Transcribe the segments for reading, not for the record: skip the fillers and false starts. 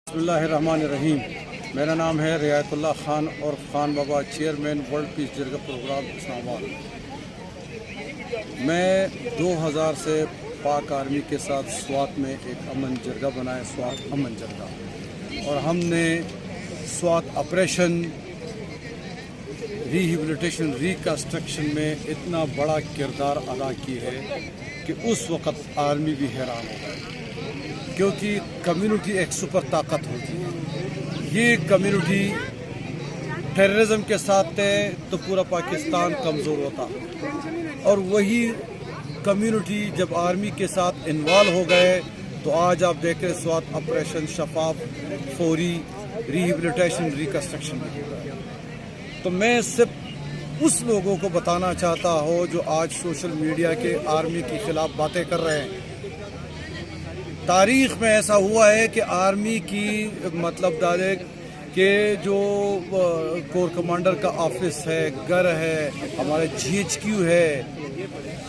बिस्मिल्लाहिर्रहमानिर्रहीम। मेरा नाम है रियायतुल्लाह खान और खान बाबा, chairman world peace जरगा programme Islamabad. मैं 2000 से पाक आर्मी के साथ स्वात में एक अमन जरगा बनाया, स्वात अमन जरगा, और हमने स्वात ऑपरेशन रिहेबिलिटेशन रिकन्स्ट्रक्शन में इतना बड़ा किरदार अदा की है कि उस वक़्त आर्मी भी हैरान हो गई, क्योंकि कम्युनिटी एक सुपर ताकत होती है। ये कम्युनिटी टेररिज्म के साथ थे तो पूरा पाकिस्तान कमज़ोर होता, और वही कम्युनिटी जब आर्मी के साथ इन्वॉल्व हो गए तो आज आप देख रहे स्वात ऑपरेशन शफाफ, फौरी, रिहेबिलिटेशन रिकन्स्ट्रक्शन में होगा। तो मैं सिर्फ उस लोगों को बताना चाहता हूँ जो आज सोशल मीडिया के आर्मी के ख़िलाफ़ बातें कर रहे हैं। तारीख़ में ऐसा हुआ है कि आर्मी की मतलब दादे के जो कोर कमांडर का ऑफिस है, घर है, हमारे GHQ है,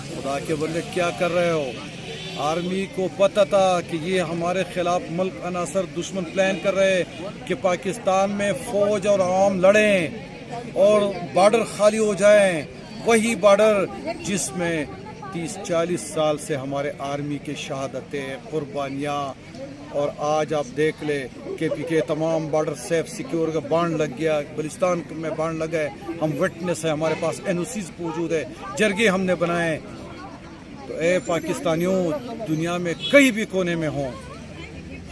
खुदा के बंदे क्या कर रहे हो। आर्मी को पता था कि ये हमारे ख़िलाफ़ मुल्क अनासर दुश्मन प्लान कर रहे हैं कि पाकिस्तान में फ़ौज और आवाम लड़ें और बॉर्डर खाली हो जाएं, वही बॉर्डर जिसमें 30-40 साल से हमारे आर्मी के शहादतें, कुर्बानियाँ, और आज आप देख ले के तमाम बॉर्डर सेफ सिक्योर का बांड लग गया, बलिस्तान में बांड लग गए। हम विटनेस है, हमारे पास NOCs मौजूद है, जरगे हमने बनाए। तो ए पाकिस्तानियों, दुनिया में कहीं भी कोने में हों,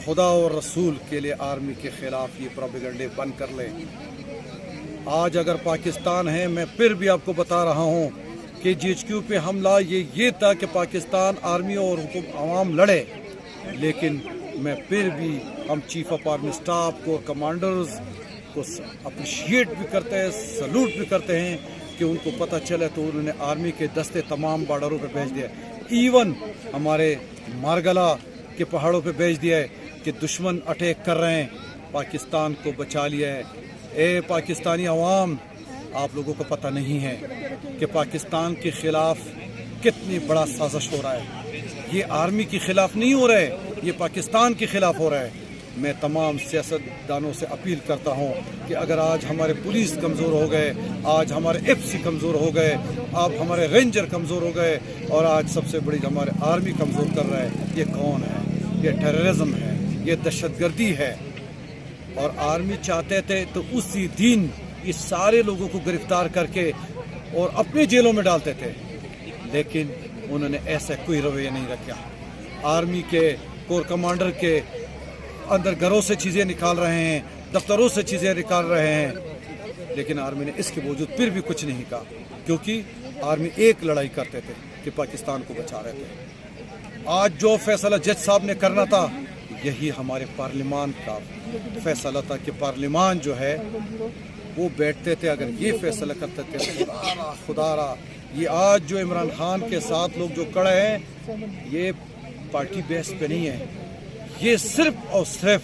खुदा और रसूल के लिए आर्मी के ख़िलाफ़ ये प्रोपेगेंडे बंद कर लें। आज अगर पाकिस्तान है, मैं फिर भी आपको बता रहा हूँ कि GHQ पे हमला ये था कि पाकिस्तान आर्मी और आवाम लड़े, लेकिन मैं फिर भी हम चीफ ऑफ आर्मी स्टाफ को, कमांडर्स को अप्रिशिएट भी करते हैं, सल्यूट भी करते हैं कि उनको पता चले तो उन्होंने आर्मी के दस्ते तमाम बॉर्डरों पे भेज दिए। इवन हमारे मारगला के पहाड़ों पे भेज दिया है कि दुश्मन अटैक कर रहे हैं, पाकिस्तान को बचा लिया है। ए पाकिस्तानी अवाम, आप लोगों को पता नहीं है कि पाकिस्तान के ख़िलाफ़ कितनी बड़ा साजिश हो रहा है। ये आर्मी के ख़िलाफ़ नहीं हो रहा है, ये पाकिस्तान के ख़िलाफ़ हो रहा है। मैं तमाम सियासतदानों से अपील करता हूँ कि अगर आज हमारे पुलिस कमज़ोर हो गए, आज हमारे FC कमज़ोर हो गए, आप हमारे रेंजर कमज़ोर हो गए, और आज सबसे बड़ी हमारे आर्मी कमज़ोर कर रहा है, ये कौन है? ये टेररिज्म है, ये दहशतगर्दी है। और आर्मी चाहते थे तो उसी दिन इस सारे लोगों को गिरफ्तार करके और अपने जेलों में डालते थे, लेकिन उन्होंने ऐसा कोई रवैया नहीं रखा। आर्मी के कोर कमांडर के अंदर घरों से चीज़ें निकाल रहे हैं, दफ्तरों से चीज़ें निकाल रहे हैं, लेकिन आर्मी ने इसके बावजूद फिर भी कुछ नहीं कहा, क्योंकि आर्मी एक लड़ाई करते थे कि पाकिस्तान को बचा रहे थे। आज जो फैसला जज साहब ने करना था, यही हमारे पार्लिमान का फैसला था कि पार्लिमान जो है वो बैठते थे, अगर ये फैसला करते थे खुदारा ये आज जो इमरान खान के साथ लोग जो खड़े हैं, ये पार्टी बेस पे नहीं है, ये सिर्फ और सिर्फ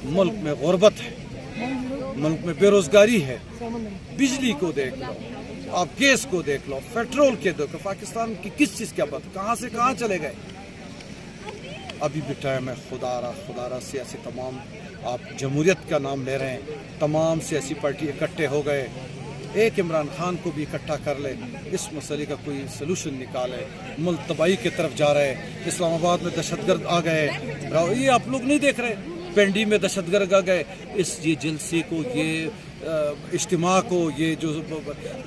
मुल्क में गुर्बत है, मुल्क में बेरोजगारी है। बिजली को देख लो, आप गैस को देख लो, पेट्रोल के देखो, पाकिस्तान की किस चीज़ की बात, कहाँ से कहाँ चले गए। अभी भी टाइम है, खुदारा सियासी तमाम, आप जमहूरियत का नाम ले रहे हैं, तमाम सियासी पार्टी इकट्ठे हो गए, एक इमरान खान को भी इकट्ठा कर ले, इस मसले का कोई सलूशन निकाले। मुल्क तबाही की तरफ जा रहे हैं, इस्लामाबाद में दहशतगर्द आ गए, ये आप लोग नहीं देख रहे, पेंडी में दहशतगर्द आ गए। ये जलसे को, ये इज्तिमा को, ये जो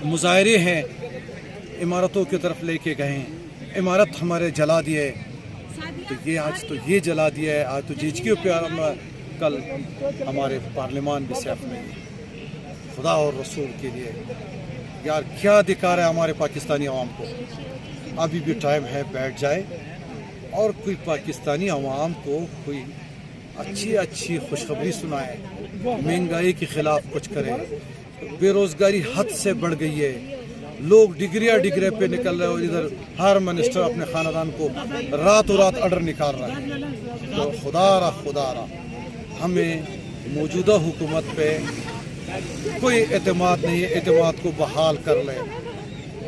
मुजाहरे हैं इमारतों की तरफ लेके गए हैं, इमारत हमारे जला दिए, तो ये आज तो ये जला दिया है, आज तो GHQ पे कल हमारे पार्लिमान भी सेफ नहीं है। खुदा और रसूल के लिए यार क्या दिखा रहा है हमारे पाकिस्तानी अवाम को। अभी भी टाइम है, बैठ जाए और कोई पाकिस्तानी अवाम को कोई अच्छी खुशखबरी सुनाए, महंगाई के ख़िलाफ़ कुछ करे। बेरोज़गारी हद से बढ़ गई है, लोग डिग्री पे निकल रहे हो, इधर हर मिनिस्टर अपने ख़ानदान को रातों रात ऑर्डर निकाल रहा है। तो खुदारा हमें मौजूदा हुकूमत पे कोई एतमाद नहीं है, एतमाद को बहाल कर ले।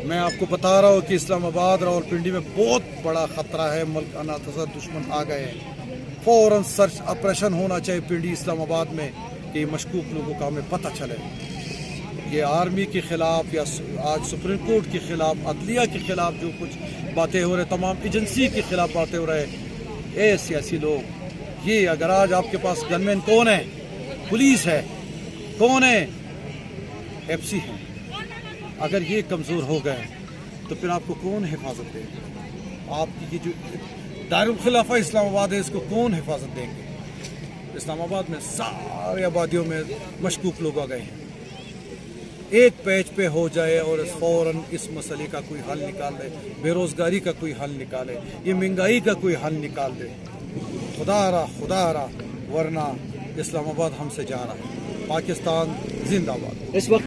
मैं आपको बता रहा हूँ कि इस्लामाबाद रावलपिंडी में बहुत बड़ा ख़तरा है, मुल्क अनातसर दुश्मन आ गए हैं। فوراً سرچ آپریشن ہونا چاہیے پنڈی اسلام آباد میں کہ یہ مشکوک لوگوں کا ہمیں پتہ چلے. یہ آرمی کے خلاف یا آج سپریم کورٹ کے خلاف عدلیہ کے خلاف جو کچھ باتیں ہو رہے, تمام ایجنسی کے خلاف باتیں ہو رہے, اے سیاسی لوگ, یہ اگر آج آپ کے پاس گن مین کون ہے؟ پولیس ہے. کون ہے؟ ایف سی ہے. اگر یہ کمزور ہو گئے تو پھر آپ کو کون حفاظت دے گا؟ آپ کی یہ جو دارالخلافہ اسلام آباد ہے اس کو کون حفاظت دیں گے؟ اسلام آباد میں ساری آبادیوں میں مشکوک لوگ آ گئے ہیں. ایک پیج پہ ہو جائے اور فوراً اس مسئلے کا کوئی حل نکال دے, بے روزگاری کا کوئی حل نکالے, یہ مہنگائی کا کوئی حل نکال دے. خدا رہا ورنہ اسلام آباد ہم سے جا رہا ہے. پاکستان زندہ باد. اس وقت